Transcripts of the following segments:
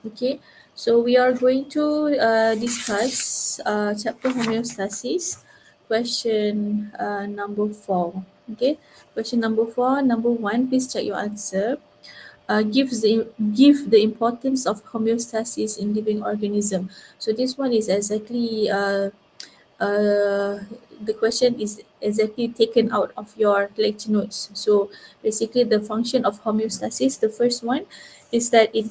Okay, so we are going to discuss chapter homeostasis, question number 4. Okay, question number 4. Number 1, please check your answer. Give the importance of homeostasis in living organism. So this one is exactly uh, the question is exactly taken out of your lecture notes. So basically, the function of homeostasis, the first one, is that it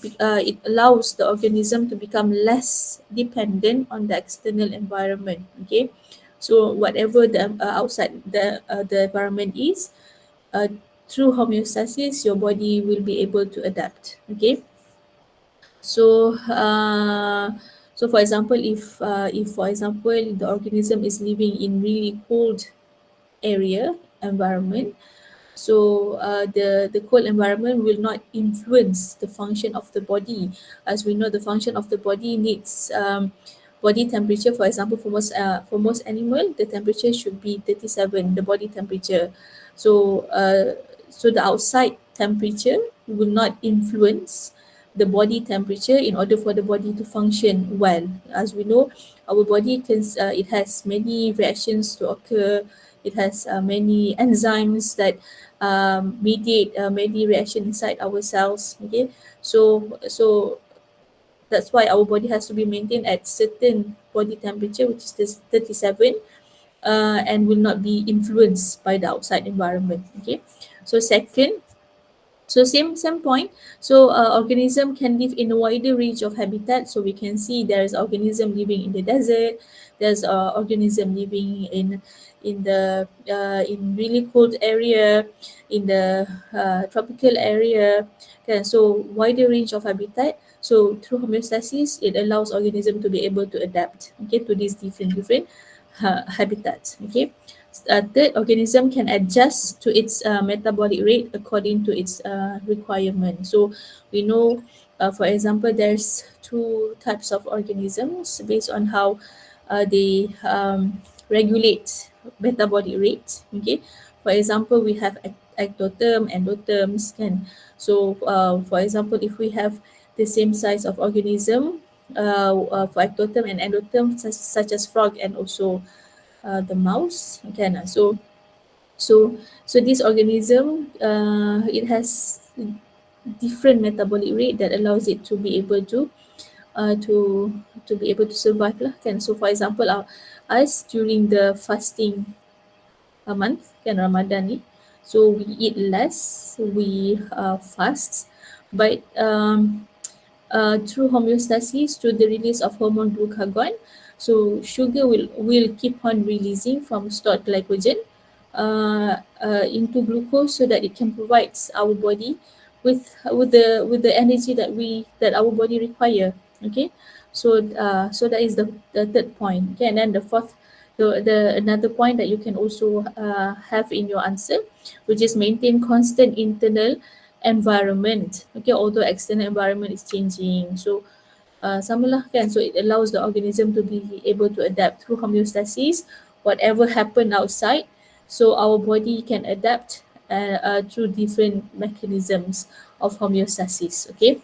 allows the organism to become less dependent on the external environment. Okay, so whatever the outside the environment is, uh, through homeostasis, your body will be able to adapt. Okay, so, so for example, if for example the organism is living in really cold area environment, so the cold environment will not influence the function of the body. As we know, the function of the body needs body temperature. For example, for most animal, the temperature should be 37, the body temperature. So so the outside temperature will not influence the body temperature in order for the body to function well. As we know, our body it has many reactions to occur. It has many enzymes that mediate many reaction inside our cells. Okay, so that's why our body has to be maintained at certain body temperature, which is this 37, and will not be influenced by the outside environment. Okay, so second, so same point. So organism can live in a wider range of habitats. So we can see there is organism living in the desert. There's organism living in the in really cold area, in the tropical area. Okay, so wider range of habitat. So through homeostasis, it allows organism to be able to adapt. Okay, to these different habitats. Okay. Third, organism can adjust to its metabolic rate according to its requirement. So we know, for example, there's two types of organisms based on how they regulate metabolic rate. Okay, for example, we have ectotherm, endotherms. Can so for example, if we have the same size of organism, for ectotherm and endotherm, such as frog and also the mouse. Kan, so so this organism it has different metabolic rate that allows it to be able uh, to to be able to survive lah, kan. So for example, us during the fasting month, kan, Ramadan ni, so we eat less, we fast, but through homeostasis, through the release of hormone glucagon, so sugar will keep on releasing from stored glycogen into glucose so that it can provide our body with the energy that our body require. Okay, so so that is the third point. Okay, and then the fourth, the another point that you can also have in your answer, which is maintain constant internal environment. Okay, although external environment is changing. So sama lah, kan. So it allows the organism to be able to adapt through homeostasis. Whatever happen outside, so our body can adapt through different mechanisms of homeostasis. Okay.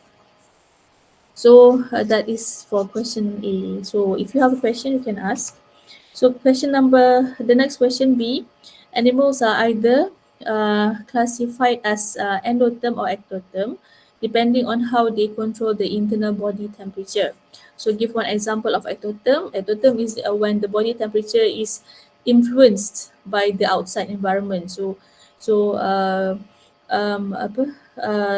So that is for question A. So if you have a question, you can ask. So the next question B, animals are either classified as endotherm or ectotherm, depending on how they control the internal body temperature. So give one example of ectotherm. Ectotherm is when the body temperature is influenced by the outside environment. So apa?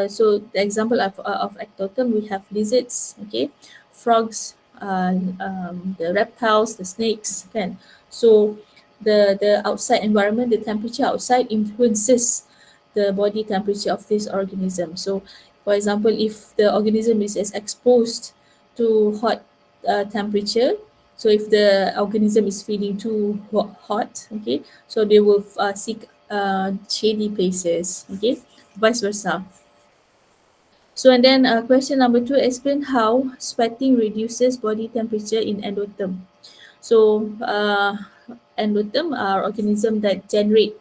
So the example of ectotherm, we have lizards, okay, frogs, the reptiles, the snakes, kan. So the outside environment, the temperature outside influences the body temperature of this organism. So for example, if the organism is exposed to hot temperature, so if the organism is feeling too hot, okay, so they will seek shady places. Okay, vice versa. So and then question number 2, explain how sweating reduces body temperature in endotherm. So endotherm are organisms that generate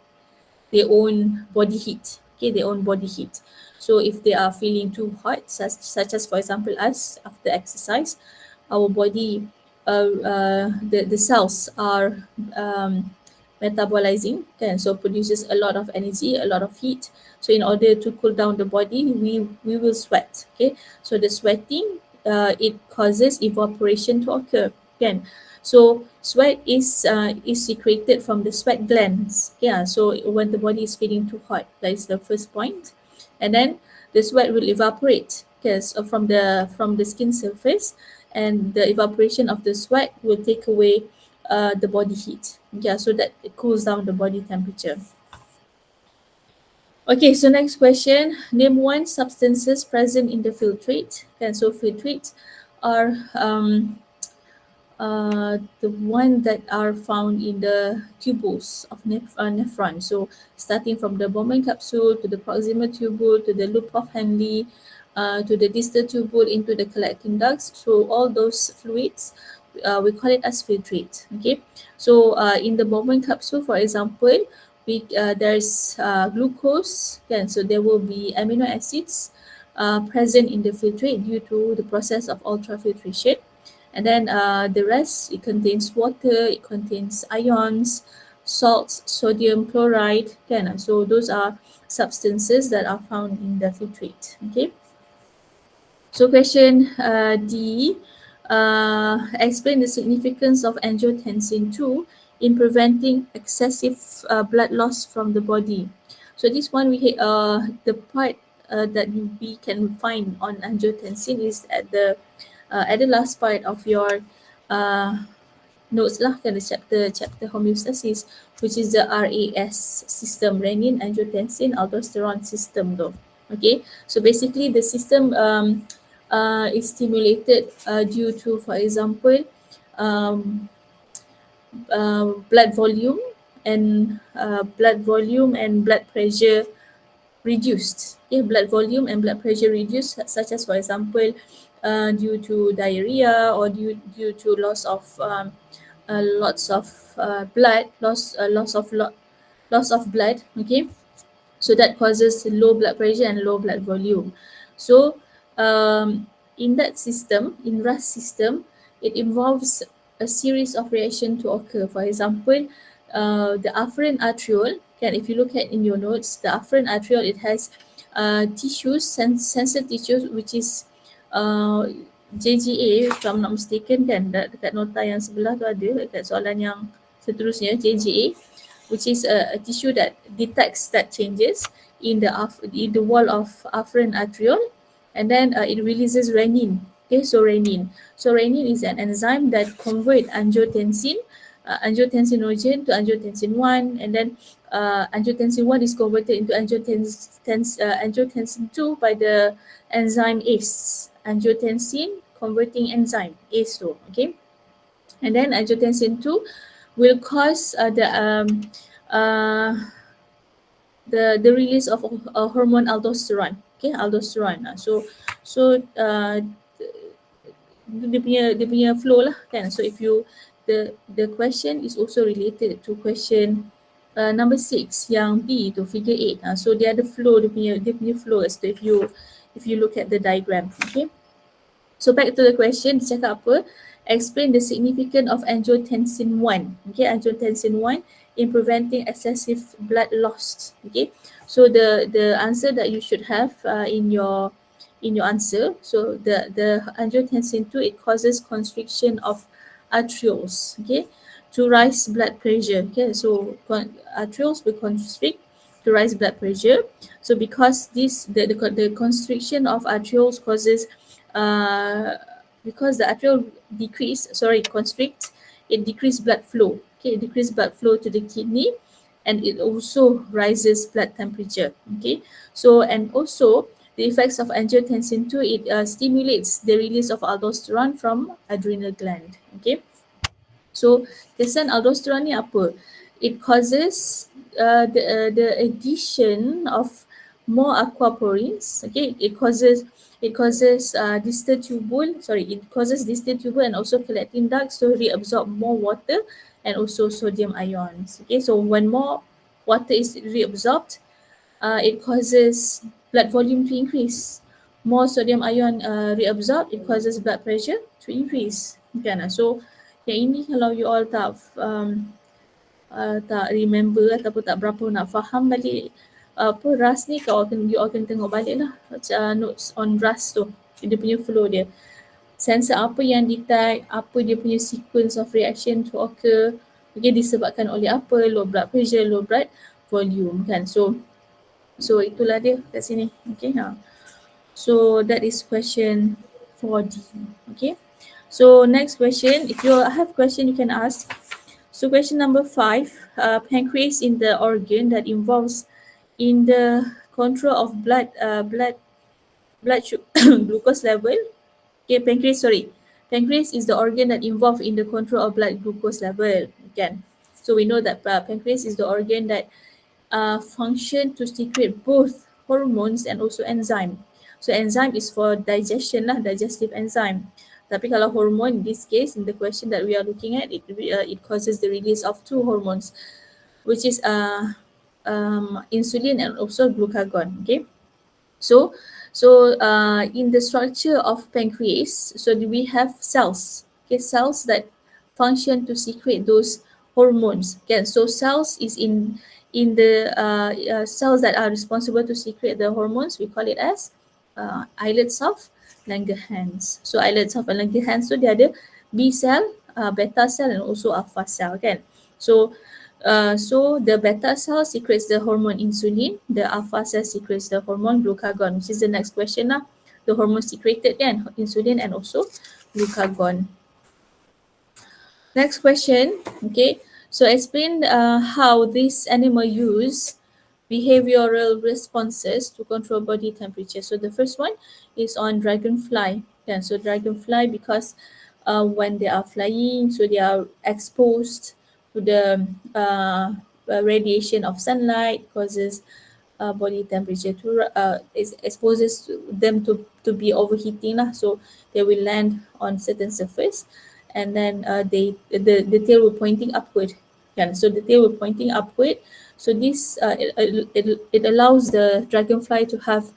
their own body heat. Okay, their own body heat. So if they are feeling too hot, such as for example us after exercise, our body, the cells are metabolizing, can so produces a lot of energy, a lot of heat. So in order to cool down the body, we will sweat. Okay, so the sweating, it causes evaporation to occur. Can so sweat is secreted from the sweat glands. Yeah, so when the body is feeling too hot, that is the first point. And then the sweat will evaporate, yes, from the skin surface, and the evaporation of the sweat will take away the body heat. Yeah, so that it cools down the body temperature. Okay, so next question. Name one substances present in the filtrate. And so filtrates are the one that are found in the tubules of nephron. So starting from the Bowman capsule to the proximal tubule to the loop of Henle, to the distal tubule into the collecting ducts. So all those fluids, we call it as filtrate. Okay, so in the Bowman capsule, for example, there's glucose. Okay, so there will be amino acids present in the filtrate due to the process of ultrafiltration. And then the rest, it contains water, it contains ions, salts, sodium chloride. Kan? So those are substances that are found in the filtrate. Okay. So question D, explain the significance of angiotensin 2 in preventing excessive blood loss from the body. So this one, the part that we can find on angiotensin is at the last part of your uh, notes lah, kan, the chapter homeostasis, which is the RAS system, renin angiotensin aldosterone system though. Okay, so basically the system is stimulated due to, for example, um, blood volume and blood pressure reduced. Okay, blood volume and blood pressure reduced, such as for example, due to diarrhea or due to lots of blood loss of blood. Okay, so that causes low blood pressure and low blood volume. So in that system, in RAS system, it involves a series of reaction to occur. For example, the afferent arteriole, can, if you look at in your notes, the afferent arteriole, it has tissues, sensor tissues, which is uh, JGA, if I'm not mistaken, kan, dekat nota yang sebelah tu ada, dekat soalan yang seterusnya, JGA, which is a tissue that detects that changes in the wall of afferent arteriole, and then it releases renin. Okay, so renin is an enzyme that convert angiotensinogen to angiotensin 1, and then angiotensin 1 is converted into angiotensin 2 by the enzyme ACE, angiotensin converting enzyme ACE 2. Okay, and then angiotensin 2 will cause uh, the release of hormone aldosterone. Okay, aldosterone. Dia punya flow lah, kan. So if you, the question is also related to question number 6 yang B tu, figure 8. So dia ada flow, dia punya flow. So if you look at the diagram. Okay, so back to the question, dia cakap apa? Explain the significance of angiotensin 1. Okay, angiotensin 1 in preventing excessive blood loss. Okay, so the answer that you should have in your answer. So the angiotensin 2, it causes constriction of arterioles. Okay, to rise blood pressure. Okay, so arterioles will constrict to rise blood pressure. So because the constriction of arterioles causes because the arterial constrict, it decrease blood flow. Okay, it decrease blood flow to the kidney, and it also rises blood temperature. Okay, so and also the effects of angiotensin 2, it stimulates the release of aldosterone from adrenal gland. Okay, so kesan aldosterone ni apa? It causes the addition of more aquaporins. Okay, it causes distal tubule and also collecting ducts to reabsorb more water and also sodium ions. Okay, so when more water is reabsorbed, it causes blood volume to increase. More sodium ion reabsorb, it causes blood pressure to increase. Kan? So yang ini kalau you all tak remember ataupun tak berapa nak faham balik apa RAS ni, you all kena tengok balik lah notes on RAS tu, dia punya flow dia. Sensor apa yang detect, apa dia punya sequence of reaction to occur, okay, disebabkan oleh apa, low blood pressure, low blood volume kan. So itulah dia kat sini. Okay, so that is question 4D. Okay, so next question, if you have question you can ask. So question number 5, pancreas in the organ that involves in the control of blood glucose level. Okay, pancreas is the organ that involved in the control of blood glucose level. Again, so we know that pancreas is the organ that function to secrete both hormones and also enzyme. So enzyme is for digestion lah, digestive enzyme. Tapi kalau hormone, in this case, in the question that we are looking at, it causes the release of two hormones, which is insulin and also glucagon. Okay, so in the structure of pancreas, so we have cells. Okay, cells that function to secrete those hormones. Okay, so cells is in the cells that are responsible to secrete the hormones. We call it as islets of Langerhans. So islets of Langerhans, so dia ada B cell, beta cell and also alpha cell kan. So the beta cell secretes the hormone insulin, the alpha cell secretes the hormone glucagon, which is the next question lah. The hormone secreted kan, insulin and also glucagon. Next question, okay. So explain how this animal use behavioral responses to control body temperature. So the first one is on dragonfly. Yeah, so dragonfly, because when they are flying, so they are exposed to the radiation of sunlight, causes body temperature to exposes them to be overheating lah. So they will land on certain surface, and then the tail will pointing upward. Yeah, so the tail will pointing upward. So this it allows the dragonfly to have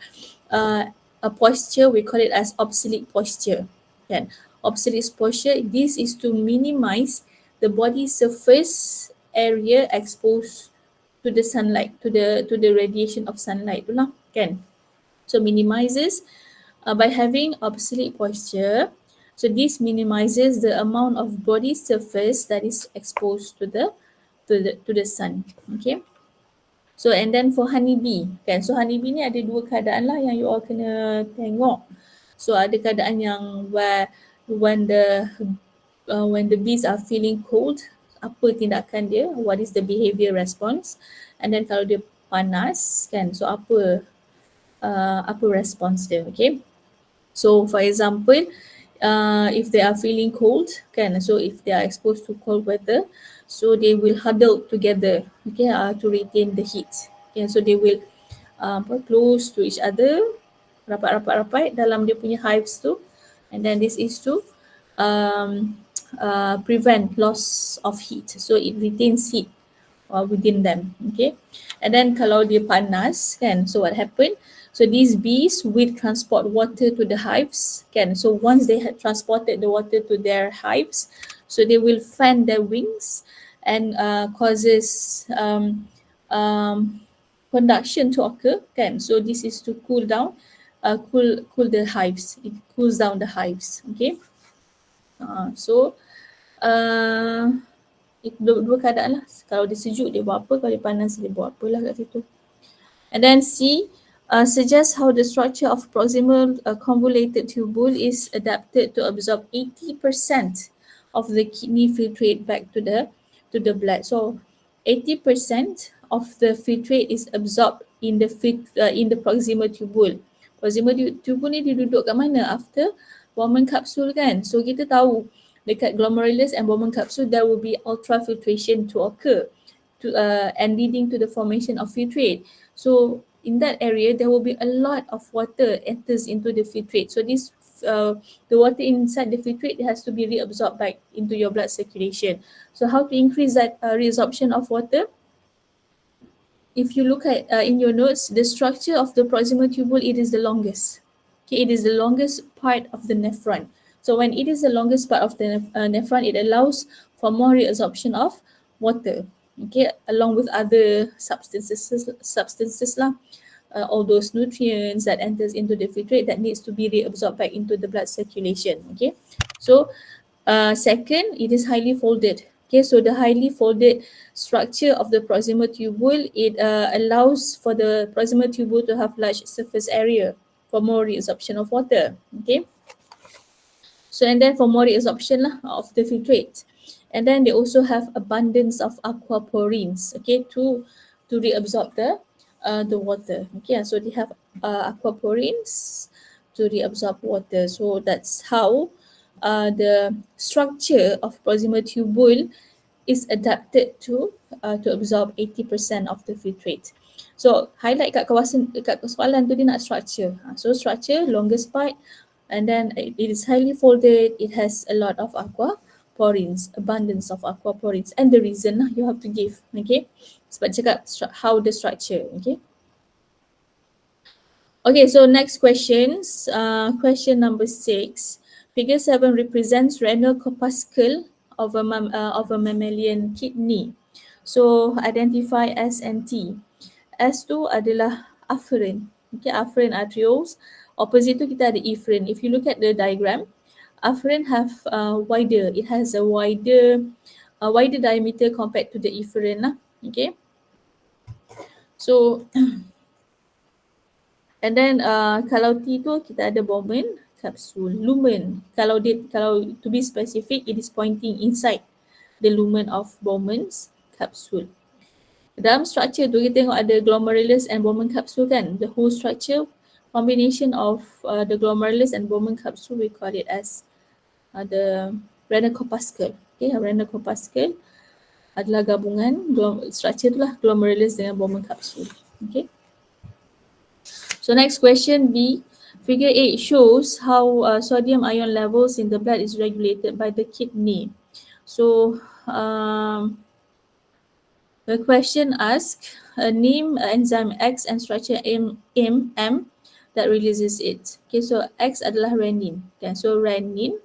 a posture, we call it as obsolete posture. Kan? Obsolete posture, this is to minimize the body surface area exposed to the sunlight, to the radiation of sunlight tu lah, kan? So minimizes by having obsolete posture. So this minimizes the amount of body surface that is exposed to the sun. Okay. So and then for honeybee, kan? So honeybee ni ada dua keadaan lah yang you all kena tengok. So ada keadaan yang when the bees are feeling cold, apa tindakan dia, what is the behavior response, and then kalau dia panas kan, so apa response dia. Okay, so for example, if they are feeling cold kan, so if they are exposed to cold weather, so they will huddle together, okay, to retain the heat. Okay, so they will close to each other, rapat dalam dia punya hives tu, and then this is to prevent loss of heat, so it retains heat within them. Okay, and then kalau dia panas kan, so what happened, so these bees will transport water to the hives kan. So once they had transported the water to their hives, so they will fan their wings and causes conduction to occur kan. So this is to cool down, cool the hives, it cools down the hives. Okay, so dua keadaan lah. Kalau dia sejuk dia buat apa, kalau dia panas dia buat apa lah kat situ. And then C, suggests how the structure of proximal convoluted tubule is adapted to absorb 80% of the kidney filtrate back to the blood. So 80% of the filtrate is absorbed in the proximal tubule. Proximal tubule ni dia duduk kat mana? After Bowman capsule kan. So kita tahu dekat glomerulus and Bowman capsule there will be ultrafiltration to occur and leading to the formation of filtrate. So in that area there will be a lot of water enters into the filtrate. So this the water inside the filtrate has to be reabsorbed back into your blood circulation. So how to increase that reabsorption of water? if you look at in your notes, the structure of the proximal tubule, it is the longest. Okay, it is the longest part of the nephron. So when it is the longest part of the nephron, it allows for more reabsorption of water. Okay, along with other substances lah, all those nutrients that enters into the filtrate that needs to be reabsorbed back into the blood circulation. Okay, so second, it is highly folded. Okay, so the highly folded structure of the proximal tubule, it allows for the proximal tubule to have large surface area for more reabsorption of water. Okay, so and then for more reabsorption lah of the filtrate, and then they also have abundance of aquaporins. Okay, to reabsorb the water. Okay, so they have aquaporins to reabsorb water. So that's how the structure of proximal tubule is adapted to absorb 80% of the filtrate. So highlight kat soalan tu dia nak structure. So structure longest part, and then it is highly folded. It has a lot of aquaporins, abundance of aquaporins, and the reason lah you have to give. Okay, sebab cakap how the structure. Okay. Okay, so next questions. Question number 6. Figure 7 represents renal corpuscle of a mammalian kidney. So identify S and T. S tu adalah afferent. Okay, afferent arterioles. Opposite tu kita ada efferent. If you look at the diagram, afferent have wider. It has a wider diameter compared to the efferent lah. Okay. So and then kalau T tu kita ada Bowman capsule, lumen. Kalau to be specific, it is pointing inside the lumen of Bowman's capsule. Dalam structure tu kita tengok ada glomerulus and Bowman capsule kan. The whole structure combination of the glomerulus and Bowman capsule, we call it as the renal corpuscle. Okay, renal corpuscle adalah gabungan structure tu lah glomerulus dengan Bowman capsule. Okay. So next question B. Figure 8 shows how sodium ion levels in the blood is regulated by the kidney. So the question asks, name enzyme X and structure M that releases it. Okay, so X adalah renin. Okay, so renin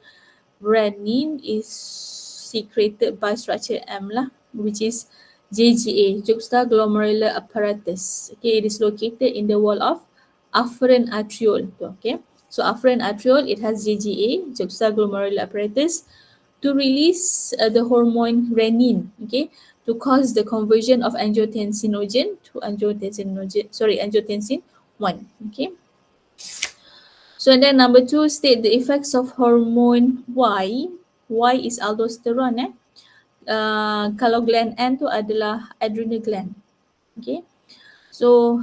is secreted by structure M lah, which is JGA, juxtaglomerular apparatus. Okay, it is located in the wall of afferent arteriole. Okay, so afferent arteriole, it has JGA, juxtaglomerular apparatus, to release the hormone renin. Okay, to cause the conversion of angiotensinogen to angiotensin 1. Okay. So and then number 2, state the effects of hormone Y. Y is aldosterone. Kalau gland N tu adalah adrenal gland. Okay. So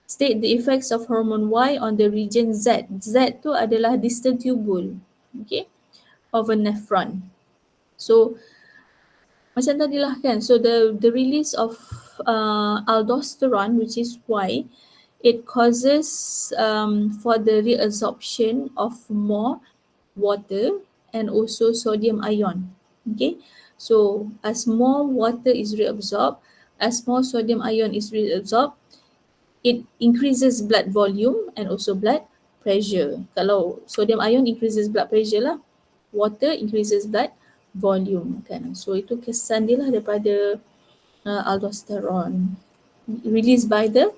state the effects of hormone Y on the region Z. Z tu adalah distal tubule. Okay. Of a nephron. So macam tadilah kan, so the release of aldosterone, which is Y, it causes for the reabsorption of more water and also sodium ion. Okay, so as more water is reabsorbed, as more sodium ion is reabsorbed, it increases blood volume and also blood pressure. Kalau sodium ion increases blood pressure lah, water increases blood volume kan. So itu kesan dia lah daripada aldosterone released by the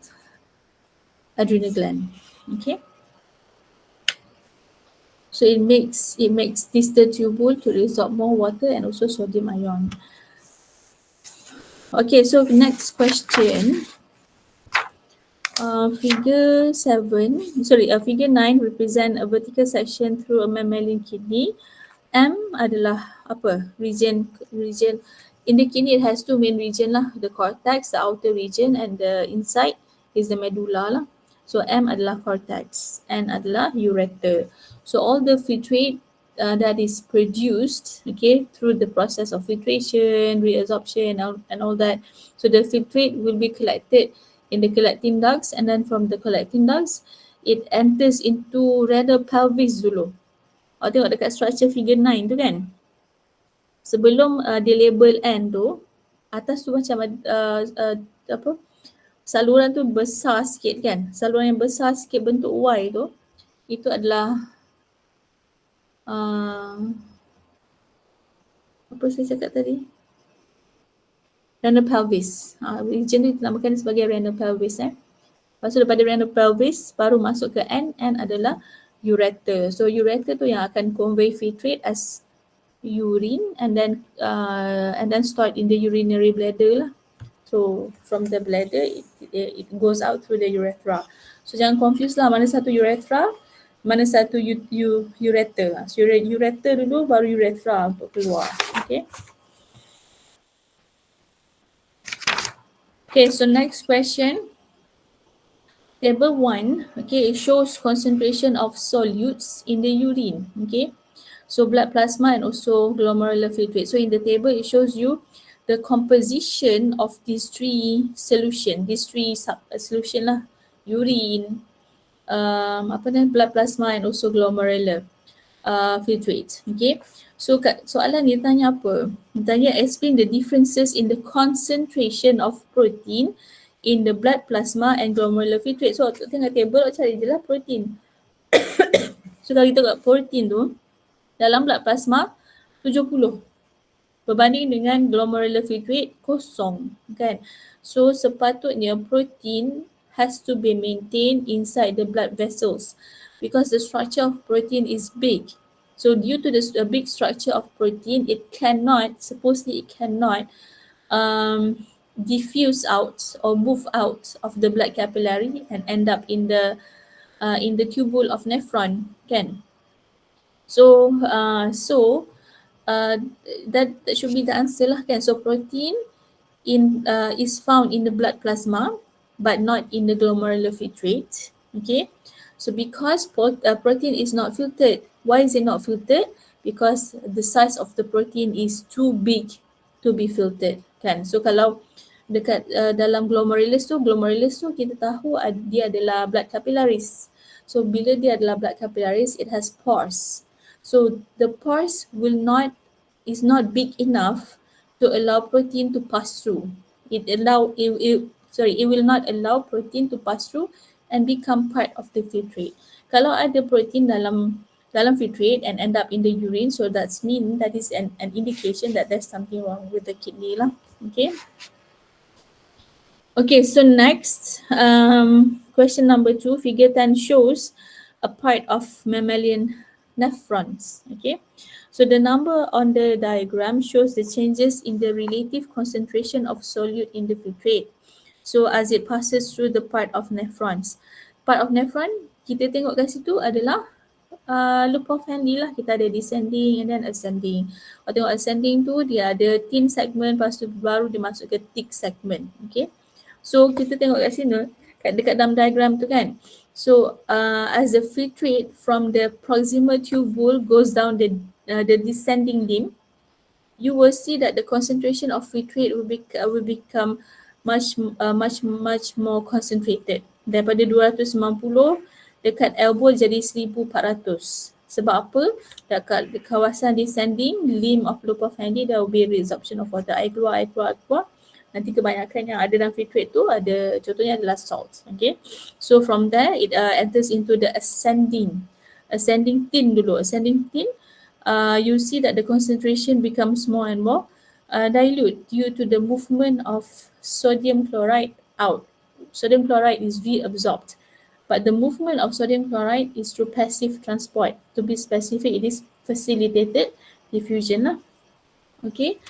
adrenal gland. Okay. So it makes distal tubule to reabsorb more water and also sodium ion. Okay, so next question. Figure 9 represent a vertical section through a mammalian kidney. M adalah apa? Region in the kidney, it has two main region lah, the cortex, the outer region, and the inside is the medulla lah. So M adalah cortex, N adalah ureter. So all the filtrate that is produced, okay, through the process of filtration, reabsorption, and all that. So the filtrate will be collected in the collecting ducts, and then from the collecting ducts, it enters into renal pelvis dulu. Tengok dekat structure figure 9 tu kan. Sebelum dia label N tu, atas tu macam apa, saluran tu besar sikit kan, saluran yang besar sikit bentuk Y tu, itu adalah uh, apa saya cakap tadi, renal pelvis. Region tu dinamakan sebagai renal pelvis. Lepas tu daripada renal pelvis baru masuk ke N adalah ureter. So ureter tu yang akan convey filtrate as urine and then stored in the urinary bladder lah. So from the bladder it goes out through the urethra. So jangan confuse lah mana satu urethra, mana satu ureter. So ureter dulu baru urethra untuk keluar. Okay. Okay, so next question. Table 1, okay, it shows concentration of solutes in the urine, okay. So blood plasma and also glomerular filtrate. So in the table, it shows you the composition of these three solution lah, urine, blood plasma and also glomerular filtrate, okay. So soalan dia tanya apa? Dia tanya explain the differences in the concentration of protein in the blood plasma and glomerular filtrate. So tengok table, cari je lah protein. So kalau kita tengok protein tu, dalam blood plasma 70 berbanding dengan glomerular filtrate kosong kan. So sepatutnya protein has to be maintained inside the blood vessels because the structure of protein is big. So due to the big structure of protein, it cannot diffuse out or move out of the blood capillary and end up in the tubule of nephron kan. So that should be the answer lah kan. So protein is found in the blood plasma but not in the glomerular filtrate. Okay, so because protein is not filtered. Why is it not filtered? Because the size of the protein is too big to be filtered kan. So kalau dekat dalam glomerulus tu kita tahu dia adalah blood capillaries. So bila dia adalah blood capillaries, it has pores. So the pores is not big enough to allow protein to pass through. It will not allow protein to pass through and become part of the filtrate. Kalau ada protein dalam filtrate and end up in the urine, so that is an indication that there's something wrong with the kidney lah. Okay. Okay, so next, question number 2, figure 10 shows a part of mammalian nephrons. Okay, so the number on the diagram shows the changes in the relative concentration of solute in the filtrate. So as it passes through the part of nephrons. Part of nephron, kita tengok kat situ adalah loop of Henle lah. Kita ada descending and then ascending. Kalau tengok ascending tu, dia ada thin segment, lepas tu baru dia masuk ke thick segment. Okay. So kita tengok kat sini, dekat dalam diagram tu kan. So as the filtrate from the proximal tubule goes down the descending limb, you will see that the concentration of filtrate will become much more concentrated. Daripada 290 dekat elbow jadi 1400. Sebab apa? Dekat kawasan descending limb of loop of Henle, there will be resorption of water. Air keluar. Nanti kebanyakan yang ada dalam filtrate tu ada, contohnya adalah salt. Okay, so from there it enters into the ascending thin dulu. Ascending thin, you see that the concentration becomes more and more dilute due to the movement of sodium chloride out. Sodium chloride is reabsorbed, but the movement of sodium chloride is through passive transport. To be specific, it is facilitated diffusion lah. Okay,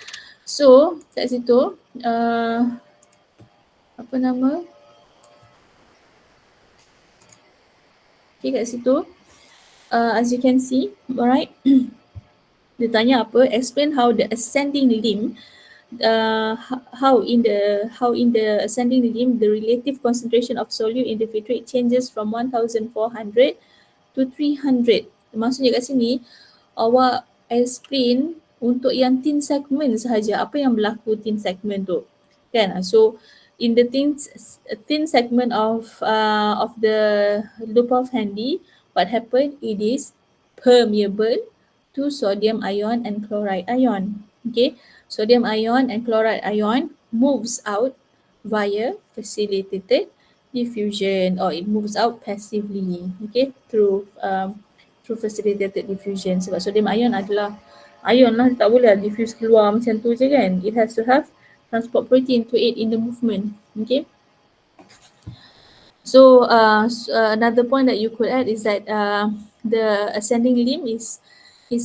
so kat situ okay, kat situ as you can see, alright, dia tanya apa, explain how the ascending limb, how in the ascending limb the relative concentration of solute in the filtrate changes from 1400 to 300. Maksudnya kat sini awak explain untuk yang thin segment sahaja, apa yang berlaku thin segment tu kan. So in the thin segment of the loop of Henle, what happened, it is permeable to sodium ion and chloride ion. Okay, Sodium ion and chloride ion moves out via facilitated diffusion, or it moves out passively, okay, through facilitated diffusion. Sebab sodium ion adalah ion lah, tak boleh lah diffuse keluar macam tu je kan. It has to have transport protein to aid in the movement, okay. So another point that you could add is that the ascending limb is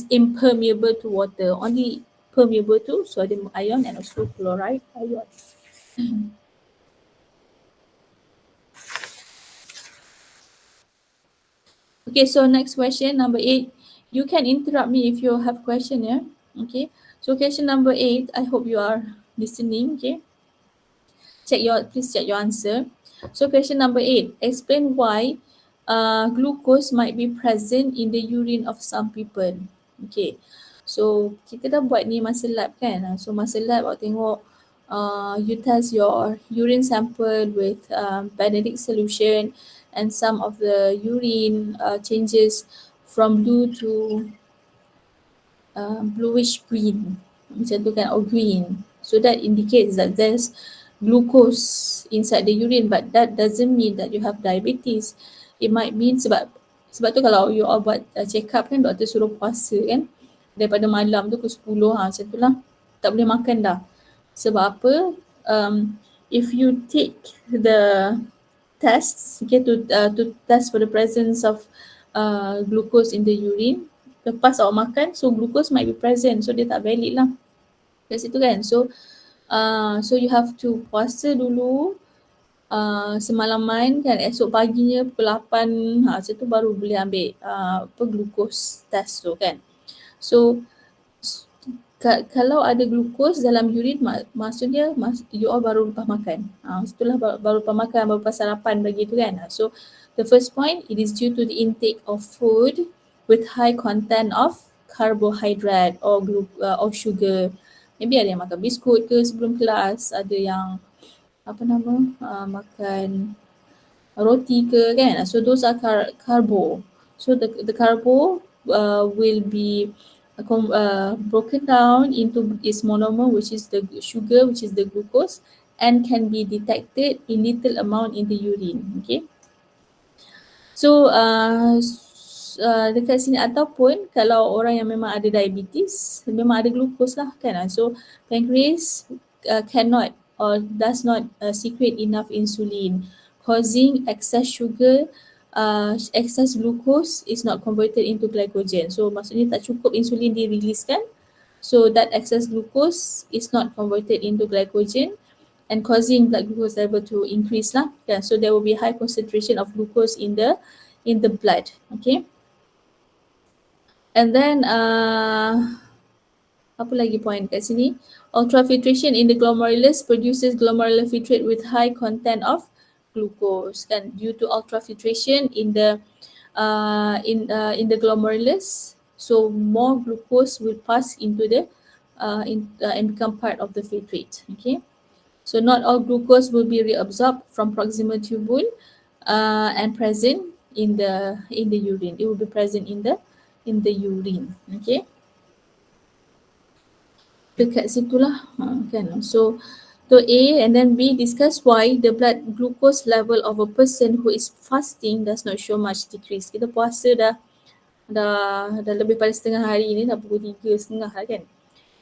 impermeable to water, only permeable to sodium ion and also chloride ion. Okay, so next question, number 8. You can interrupt me if you have question, yeah? Okay, so question number 8, I hope you are listening, okay? Please check your answer. So question number 8, explain why glucose might be present in the urine of some people. Okay, so kita dah buat ni masa lab kan. So masa lab awak tengok you test your urine sample with Benedict solution, and some of the urine changes from blue to bluish green, macam tu kan, or green. So that indicates that there's glucose inside the urine, but that doesn't mean that you have diabetes. It might mean sebab tu kalau you all buat check up kan, doktor suruh puasa kan, daripada malam tu ke 10 macam tu lah, tak boleh makan dah. Sebab apa? If you take the tests, okay, to test for the presence of glucose in the urine, lepas awak makan, so glucose might be present, so dia tak valid lah kat situ kan. So you have to puasa dulu semalaman kan, esok paginya pukul 8 macam tu baru boleh ambil glucose test tu kan. So kalau ada glukos dalam urine, maksudnya you all baru lepas makan. Setelah baru lepas makan, baru lepas sarapan bagi tu kan. So the first point, it is due to the intake of food with high content of carbohydrate or sugar. Maybe ada yang makan biskut ke sebelum kelas, ada yang makan roti ke kan. So those are carbo. So the carbo will be broken down into its monomer, which is the sugar, which is the glucose, and can be detected in little amount in the urine. Okay. So dekat sini, ataupun kalau orang yang memang ada diabetes, memang ada glucose lah kan. So pancreas cannot or does not secrete enough insulin, causing excess sugar, excess glucose is not converted into glycogen. So maksudnya tak cukup insulin diriliskan, so that excess glucose is not converted into glycogen and causing blood glucose level to increase lah. Yeah, so there will be high concentration of glucose in the blood. Okay. And then apa lagi point kat sini? Ultrafiltration in the glomerulus produces glomerular filtrate with high content of glucose. Kan, due to ultrafiltration in the glomerulus, so more glucose will pass into the and become part of the filtrate. Okay. So not all glucose will be reabsorbed from proximal tubule and present in the urine. It will be present in the urine. Okay. Dekat situlah kan. So A, and then B, discuss why the blood glucose level of a person who is fasting does not show much decrease. Kita puasa dah lebih pada setengah hari ni, dah pukul 3:30 lah kan.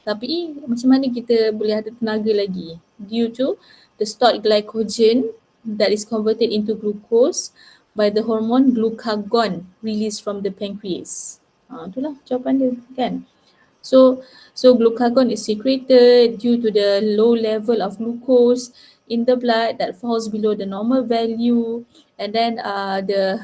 Tapi macam mana kita boleh ada tenaga lagi? Due to the stored glycogen that is converted into glucose by the hormone glucagon released from the pancreas. Itulah jawapan dia kan. So glucagon is secreted due to the low level of glucose in the blood that falls below the normal value, and then the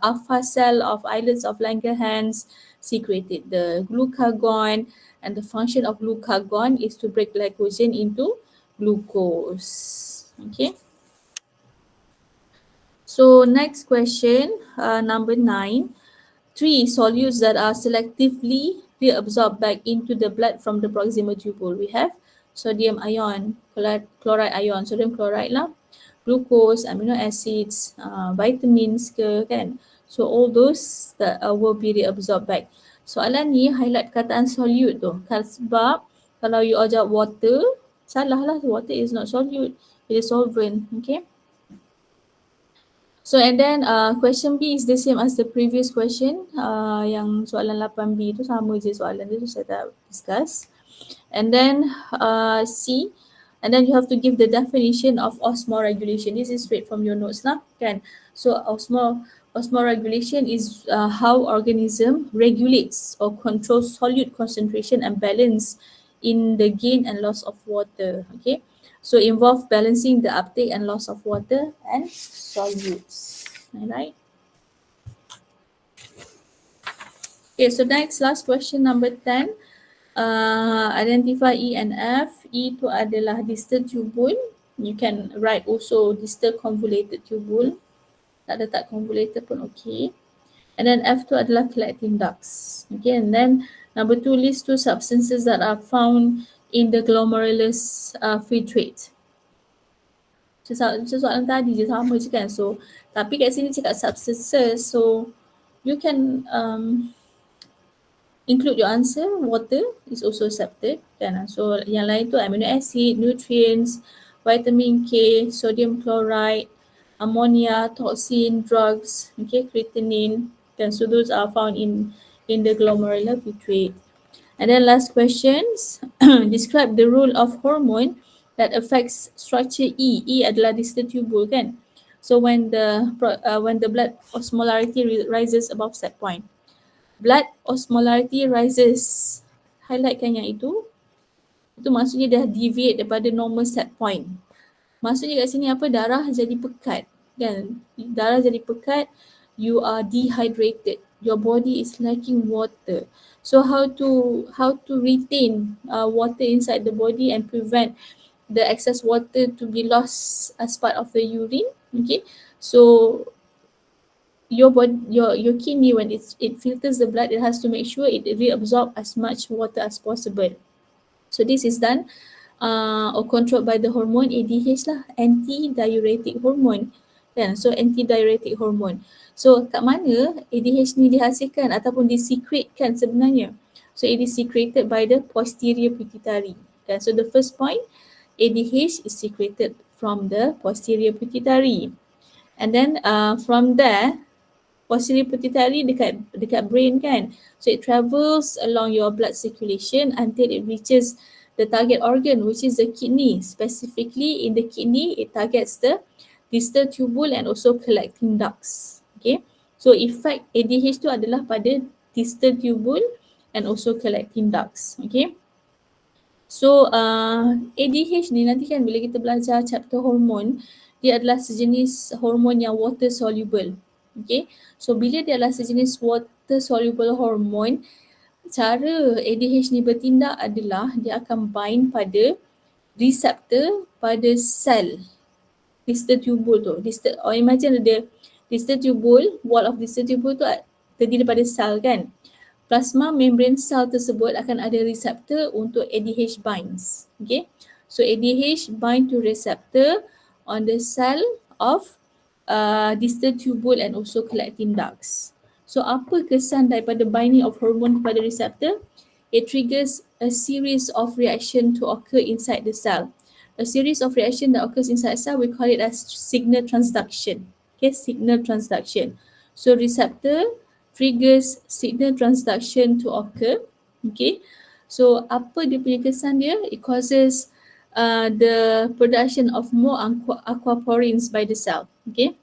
alpha cell of islets of Langerhans secreted the glucagon, and the function of glucagon is to break glycogen into glucose. Okay. So next question, number 9. 3 solutes that are selectively reabsorbed back into the blood from the proximal tubule. We have sodium ion, chloride ion, sodium chloride lah, glucose, amino acids, vitamins ke kan. So all those that will be reabsorbed back. Soalan ni highlight kataan solute tu, sebab Kalau you all jawab water, salah lah, water is not solute, it is solvent. Okay. So and then question B is the same as the previous question. Yang soalan 8B tu sama je soalan dia tu, saya tak discuss. And then C, and then you have to give the definition of osmoregulation. This is straight from your notes lah, kan? So osmoregulation is how organism regulates or controls solute concentration and balance in the gain and loss of water. Okay, so involve balancing the uptake and loss of water and solutes. Alright. Okay, so next last question number 10. Identify E and F. E tu adalah distal tubule. You can write also distal convoluted tubule. Tak ada tak convoluted pun okay. And then F tu adalah collecting ducts. Okay, and then number 2, list 2 substances that are found in the glomerulus filtrate. Soalan tadi je sama je kan. So, tapi kat sini cakap substances. So, you can include your answer. Water is also accepted kan. So yang lain tu amino acid, nutrients, vitamin K, sodium chloride, ammonia, toxin, drugs, okay, creatinine kan. So those are found in the glomerular filtrate. And then last questions, describe the role of hormone that affects structure E. E adalah distal tubule kan. So when the blood osmolarity rises above set point. Blood osmolarity rises. Highlightkan yang itu. Itu maksudnya dah deviate daripada normal set point. Maksudnya kat sini apa? Darah jadi pekat. Kan? Darah jadi pekat, you are dehydrated. Your body is lacking water. So how to retain water inside the body and prevent the excess water to be lost as part of the urine? Okay. So your body, your kidney, when it filters the blood, it has to make sure it reabsorb as much water as possible. So this is done or controlled by the hormone ADH lah, anti-diuretic hormone kan. So anti-diuretic hormone. So kat mana ADH ni dihasilkan ataupun disecretekan sebenarnya? So it is secreted by the posterior pituitary kan. So the first point, ADH is secreted from the posterior pituitary. And then from there, posterior pituitary dekat brain kan. So it travels along your blood circulation until it reaches the target organ, which is the kidney. Specifically in the kidney, it targets the distal tubule and also collecting ducts. Okay, so effect ADH tu adalah pada distal tubule and also collecting ducts. Okay, so ADH ni nanti kan bila kita belajar chapter hormone, dia adalah sejenis hormon yang water soluble. Okay, so bila dia adalah sejenis water soluble hormone, cara ADH ni bertindak adalah dia akan bind pada reseptor pada sel distal tubule tu. Imagine ada distal tubule, wall of distal tubule tu terdiri daripada sel kan. Plasma membrane sel tersebut akan ada reseptor untuk ADH binds. Okay, so ADH bind to receptor on the cell of distal tubule and also collecting ducts. So apa kesan daripada binding of hormone kepada receptor? It triggers a series of reaction to occur inside the cell. A series of reaction that occurs inside cell, we call it as signal transduction. Okay, signal transduction. So receptor triggers signal transduction to occur. Okay, so apa dia punya kesan dia? It causes the production of more aquaporins by the cell. Okay,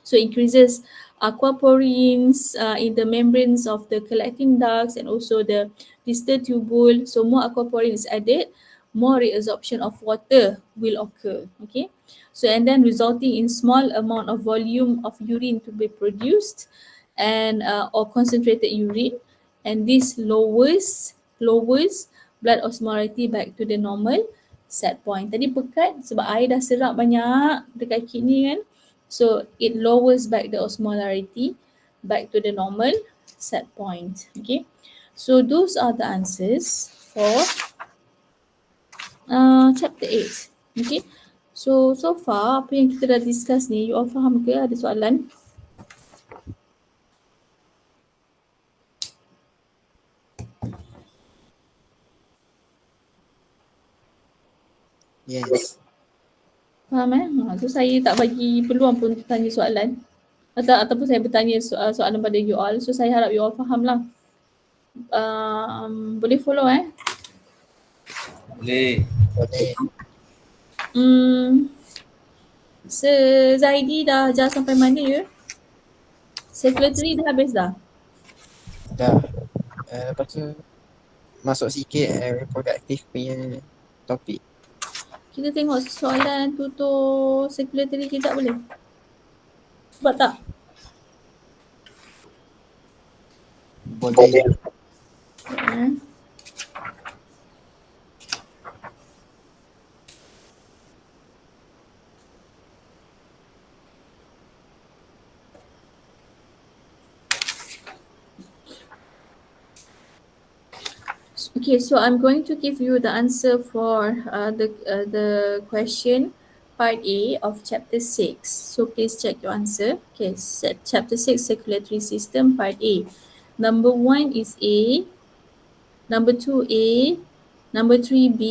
so increases aquaporins in the membranes of the collecting ducts and also the distal tubule. So more aquaporin is added, more reabsorption of water will occur. Okay, so and then resulting in small amount of volume of urine to be produced and or concentrated urine, and this lowers blood osmolarity back to the normal set point. Tadi pekat sebab air dah serap banyak dekat kidney kan. So it lowers back the osmolarity back to the normal set point. Okay, so those are the answers for chapter 8. Okay, so far apa yang kita dah discuss ni, you all faham ke? Ada soalan? Yes. Faham so saya tak bagi peluang pun untuk tanya soalan. Ataupun saya bertanya soalan pada you all. So saya harap you all faham lah. Boleh follow Boleh. Boleh. Zaidi dah ajar sampai mana ya? Secretary dah habis dah? Dah. Lepas tu masuk sikit reproductive punya topik. Kita tengok soalan tutur secretary kita boleh? Sebab tak? Boleh. Eh. Okay, so I'm going to give you the answer for the question part A of chapter 6. So please check your answer. Okay, chapter 6 circulatory system part A. Number 1 is A, number 2 A, number 3 B,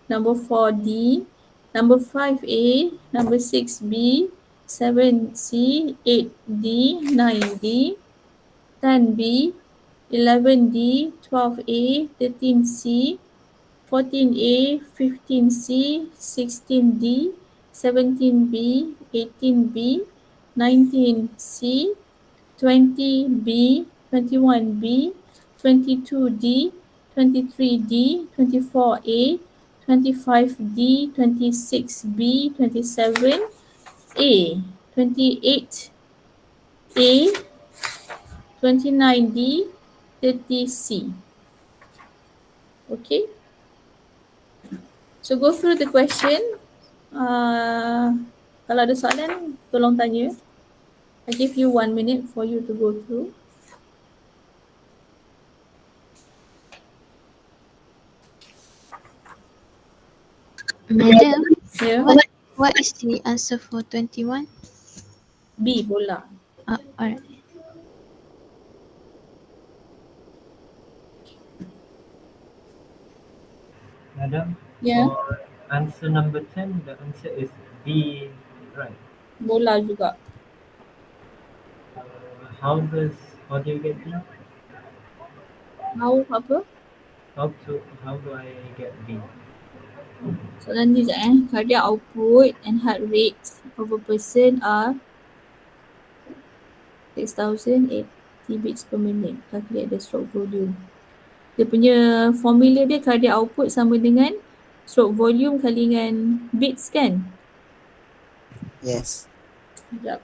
number 4 D, number 5 A, number 6 B, 7 C, 8 D, 9 D, 10 B, 11 D, 12 A, 13 C, 14 A, 15 C, 16 D, 17 B, 18 B, 19 C, 20 B, 21 B, 22 D, 23 D, 24 A, 25 D, 26 B, 27 A, 28 A, 29 D, 30 C. Okay. So go through the question. Kalau ada soalan, tolong tanya. I give you 1 minute for you to go through. Madam, Yeah. what is the answer for 21? B, bola. Alright. Madam, Yeah. for answer number 10, the answer is B, right? Bola juga. How do you get B? How apa? How do I get B? Soalan ni sekejap Cardiac output and heart rate of a person are 6,080 beats per minute. Calculate the stroke volume. Dia punya formula dia cardiac output sama dengan stroke volume kali dengan beats kan? Yes. Sekejap.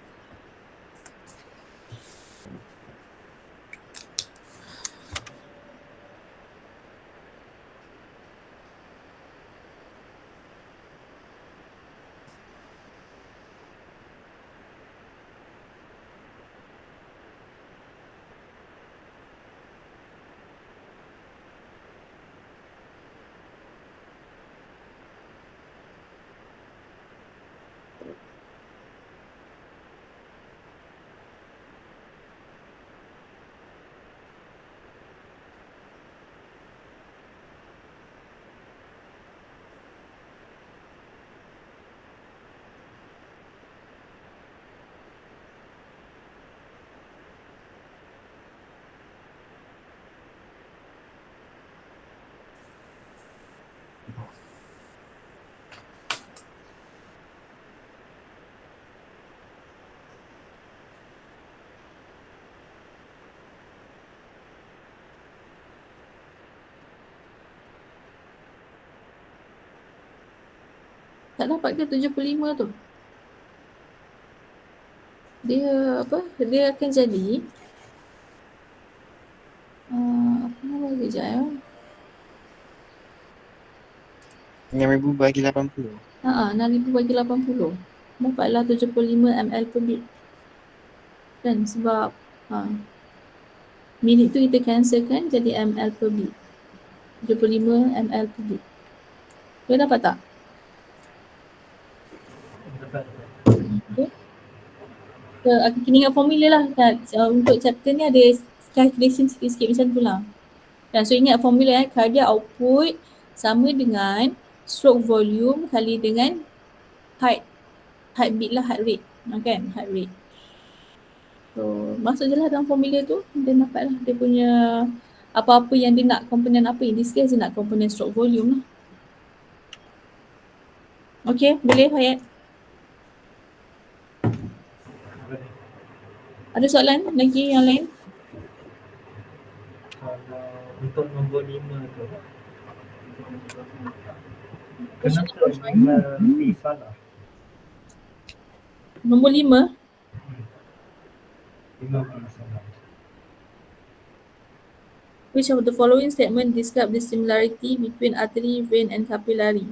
Tak dapat ke 75 tu? Dia apa? Dia akan jadi apa nama dia sekejap 6,000 bagi 80. 6,000 bagi 80. Dapatlah 75 ml per bit. Kan sebab minit tu kita cancelkan jadi ml per bit. 75 ml per bit. Kau dapat tak? Dapat. Okay. So, aku kena ingat formula lah. Untuk chapter ni ada calculation sikit-sikit macam tu lah. So ingat formula cardiac output sama dengan stroke volume kali dengan heartbeat lah, heart rate. Kan? Heart rate. So, masuk je lah dalam formula tu, dia dapat lah dia punya apa-apa yang dia nak, komponen apa. In this case, dia nak komponen stroke volume lah. Okay, boleh Hayat? Ada soalan lagi yang lain? Kalau untuk nombor 5 tu, Question kenapa number 5. 5 B salah? Nombor 5. 5 B salah. Which of the following statement describe the similarity between artery, vein and capillary?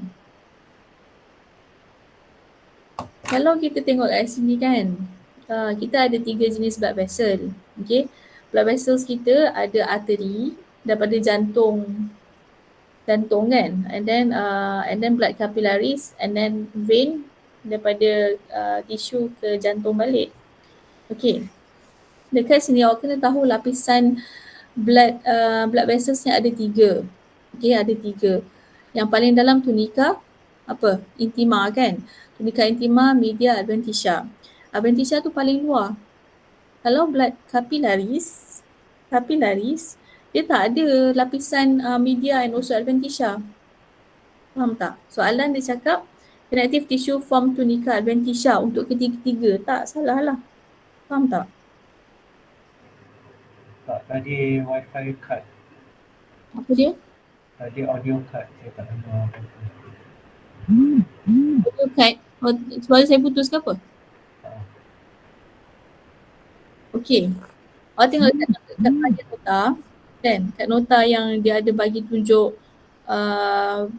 Kalau kita tengok kat sini kan, kita ada 3 jenis blood vessel. Okay, blood vessels kita ada artery daripada jantung kan, and then blood capillaries, and then vein daripada tisu ke jantung balik. Okay, dekat sini awak kena tahu lapisan blood vessels ni ada 3. Okay, ada 3. Yang paling dalam tunica apa? Intima kan? Tunica intima, media, adventitia. Adventitia tu paling luar. Kalau blood capillaries dia tak ada lapisan media and also adventitia. Faham tak? Soalan dia cakap connective tissue form tunica adventitia untuk ketiga-tiga. Tak, salah lah. Faham tak? Tak, tadi wifi cut. Apa dia? Tadi audio cut. Saya tak dengar apa-apa. Audio cut. Suara saya putus ke apa? Okey. Awak tengok kat bahagian nota kan? Kat nota yang dia ada bagi tunjuk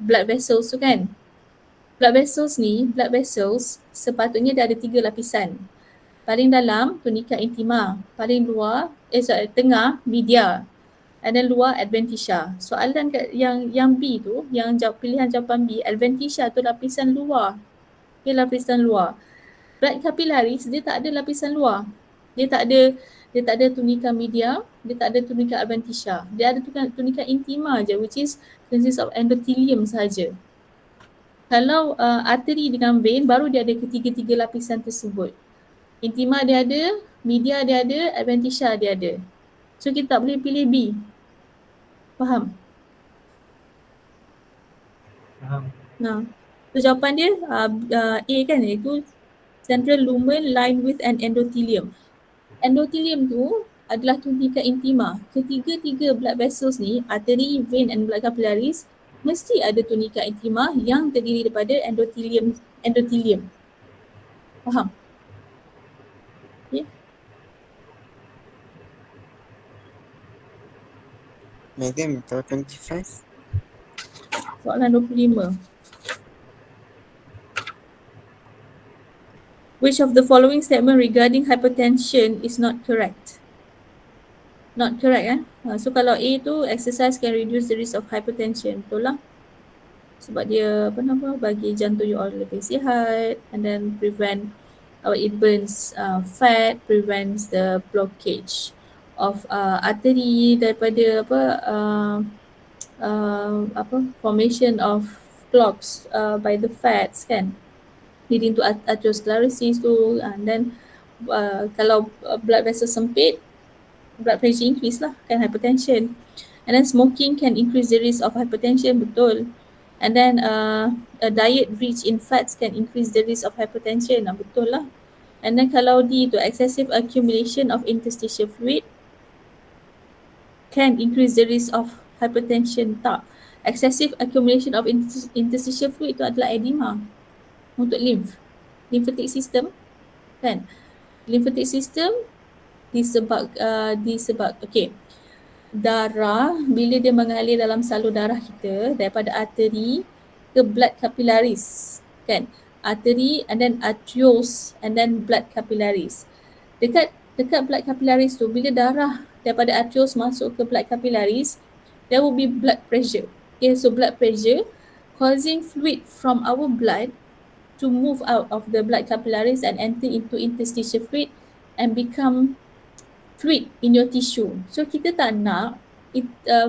blood vessels tu kan? Blood vessels sepatutnya dia ada 3 lapisan. Paling dalam tunica intima, paling luar tengah media, and then luar adventitia. Soalan yang B tu, yang pilihan jawapan B, adventitia tu lapisan luar. Okay, lapisan luar. Blood capillaries dia tak ada lapisan luar. Dia tak ada tunica media, dia tak ada tunica adventitia. Dia ada tunica intima je, which is consists of endothelium saja. Kalau arteri dengan vein, baru dia ada ketiga-tiga lapisan tersebut. Intima dia ada, media dia ada, adventitia dia ada. So kita tak boleh pilih B. Faham? Faham. Nah, so jawapan dia A kan, iaitu central lumen lined with an endothelium. Endothelium tu adalah tunica intima. Ketiga-tiga blood vessels ni, artery, vein and blood capillaries, mesti ada tunica intima yang terdiri daripada endothelium. Faham? Okay. Madam, kalau 25. Soalan 25. Which of the following statement regarding hypertension is not correct? Not correct So kalau A tu, exercise can reduce the risk of hypertension. Betul lah. Sebab dia bagi jantung you all lebih sihat, and then prevent it burns fat, prevents the blockage of artery daripada formation of clogs by the fats kan, leading to atherosclerosis tu, and then kalau blood vessel sempit, blood pressure increase lah kan, hypertension. And then smoking can increase the risk of hypertension, betul. And then a diet rich in fats can increase the risk of hypertension, betul lah. And then kalau D tu, excessive accumulation of interstitial fluid can increase the risk of hypertension. Tak. Excessive accumulation of interstitial fluid itu adalah edema untuk lymphatic system kan. Lymphatic system disebab okay, darah bila dia mengalir dalam salur darah kita daripada arteri ke blood capillaries kan, arteri and then arterioles and then blood capillaries. Dekat blood capillaries tu, bila darah daripada arterioles masuk ke blood capillaries, there will be blood pressure. Okay, so blood pressure causing fluid from our blood to move out of the blood capillaries and enter into interstitial fluid and become fluid in your tissue. So kita tak nak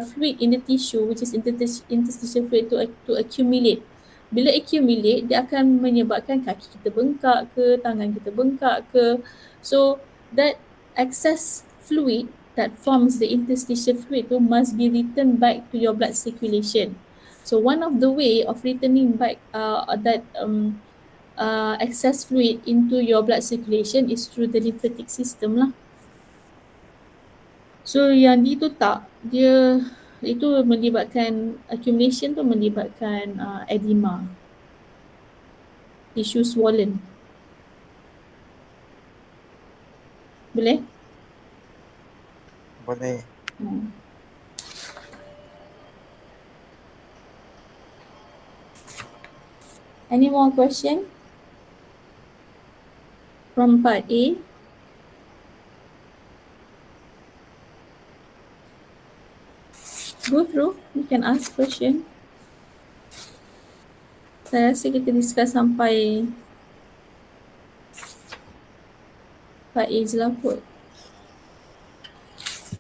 fluid in the tissue, which is interstitial fluid, to accumulate bila accumulate, dia akan menyebabkan kaki kita bengkak ke, tangan kita bengkak ke. So that excess fluid that forms the interstitial fluid tu must be returned back to your blood circulation. So one of the way of returning back that excess fluid into your blood circulation is through the lymphatic system lah. So yang D tu tak, dia itu melibatkan accumulation tu melibatkan edema, tissue swollen. Boleh? Boleh. Any more question from part A? Go through, you can ask question. Saya rasa kita discuss sampai part A je lah kot.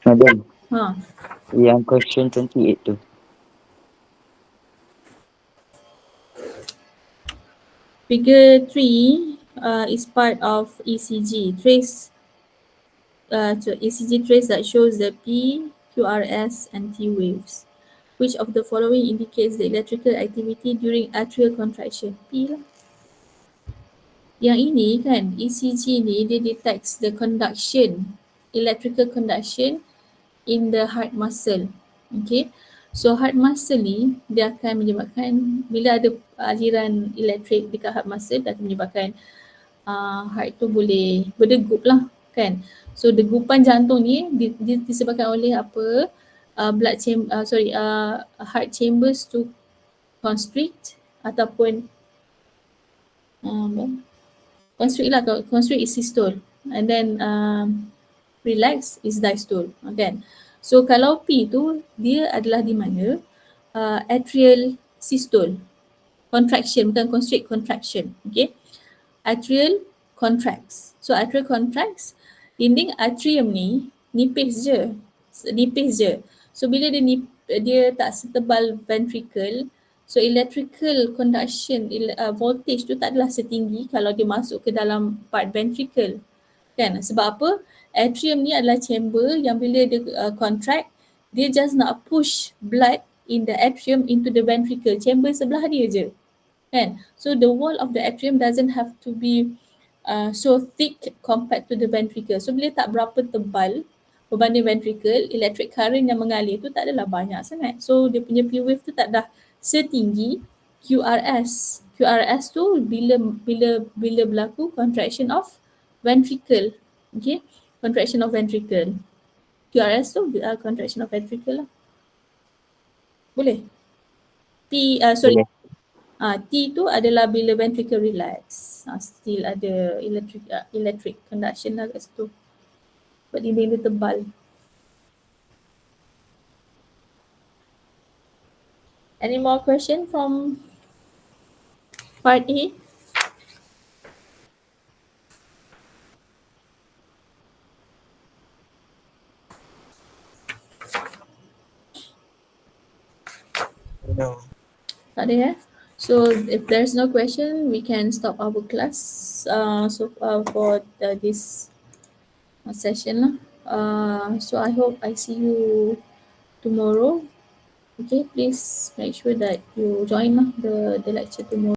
Madam, Ha. yang question 28 tu. Figure 3 is part of ECG trace. ECG trace that shows the P, QRS and T waves. Which of the following indicates the electrical activity during atrial contraction? P lah. Yang ini kan, ECG ni dia detects the conduction, electrical conduction in the heart muscle. Okay. So heart muscle ni dia akan menyebabkan bila ada aliran elektrik dekat heart muscle, dia akan menyebabkan heart tu boleh berdegup lah kan. So degupan jantung ni disebabkan oleh apa? Heart chambers to constrict ataupun constrict lah. Constrict is systole and then relax is diastole kan. So kalau P tu dia adalah di mana atrial systole, contraction, bukan constrict, contraction. Okay, atrial contracts. So atrial contracts, dinding atrium ni nipis je. So bila dia tak setebal ventricle, so electrical conduction, voltage tu tak adalah setinggi kalau dia masuk ke dalam part ventricle. Kan? Sebab apa? Atrium ni adalah chamber yang bila dia contract, dia just nak push blood in the atrium into the ventricle. Chamber sebelah dia je. Kan? So the wall of the atrium doesn't have to be so thick compared to the ventricle. So bila tak berapa tebal berbanding ventricle, electric current yang mengalir tu tak adalah banyak sangat. So dia punya P wave tu tak dah setinggi QRS. QRS tu bila berlaku contraction of ventricle. Okay, contraction of ventricle. QRS tu contraction of ventricle lah. Boleh? Boleh. T tu adalah bila ventricle relax. Still ada electric conduction lah kat situ. Sebab dinding dia tebal. Any more question from part A? No. Tak ada. So if there's no question, we can stop our class for this session lah. So I hope I see you tomorrow. Okay, please make sure that you join the lecture tomorrow.